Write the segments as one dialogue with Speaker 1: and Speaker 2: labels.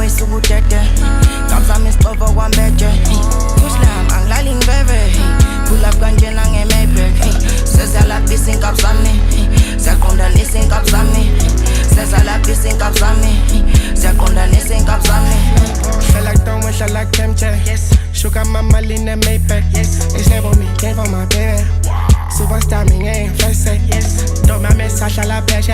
Speaker 1: ways ukudede Kabzami isixovo kwambethe Kuslam angilalini bebe Pull up kanjena nge-Maybach Sezalapisa inkap zami Ziyaqondanisa inkap zami Sezalapisa inkap zami Ziyaqondanisa inkap zami
Speaker 2: Feel like throwing shit like Kimchi. Shook out my Mali in the Maybach. They slave on me, came from my baby. Superstar me ain't first say. Don't my message à la pêche.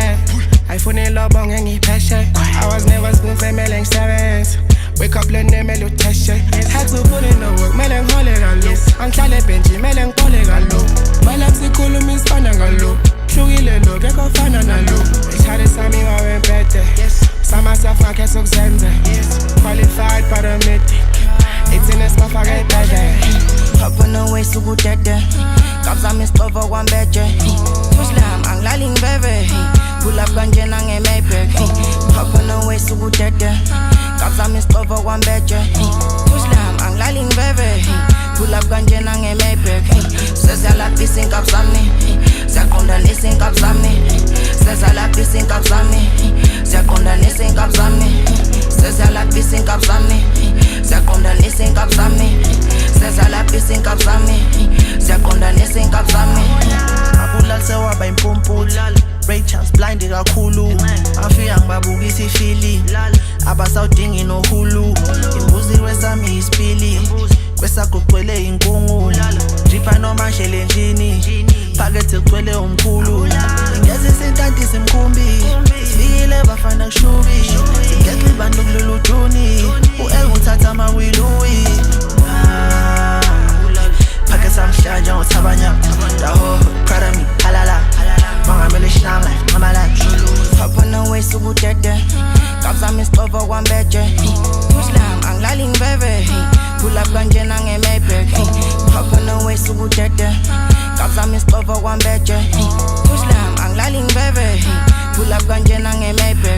Speaker 2: iPhone et le bon gang y pêche. I was never spoon-fed, meleng sevens. Wake up learning melo test. Had to put in the work, meleng hole galo. Ang chale benji, meleng pole galo. Malak si kulu mis pana galo. Shugi le lo, geko fana na lo. Ishade sami wa wempete. Sama safa kesok zenze. Qualified paramedic. It's in a spot for get better.
Speaker 1: Hop on the way ukudede Kabzami isixovo kwambethe Kuslam angilalini bebe Pull up kanjena nge-Maybach Hop on the way ukudede Kabzami isixovo kwambethe Kuslam angilalini bebe Pull up kanjena nge-Maybach Sezalapisa inkap zami Ziyaqondanisa inkap zami Sezalapisa inkap zami Ziyaqondanisa inkap zami Sezalapisa inkap zami Ziyaqondanisa inkap zami Sezalapisa inkap zami Ziyaqondanisa inkap zami
Speaker 3: Abulal sewaba impumputha Ray Charles blinded kakhulu Afika ngibabukisa ifili Abasawudingi nohulu Imbuzi wesami isipili Kwesagucwele inkungu Jipa noma shele njini Phakethe kugcwele umkhulu Ingezi sintanti simkhumbi Sifikile bafana kushubi Sigexi bantu kululu duni U-El nguthatha amawiluwi Phakethe samhlanja ngothabanya Daho, proud of me, halala Mangamele shine like mamala
Speaker 1: Hop on the way ukudede Kabzami isixovo kwambethe Kuslam angilalini bebe Pull up kanjena nge-Maybach Hop on the way ukudede Kabzami isixovo kwambethe Kuslam angilalini bebe Pull up kanjena nge-Maybach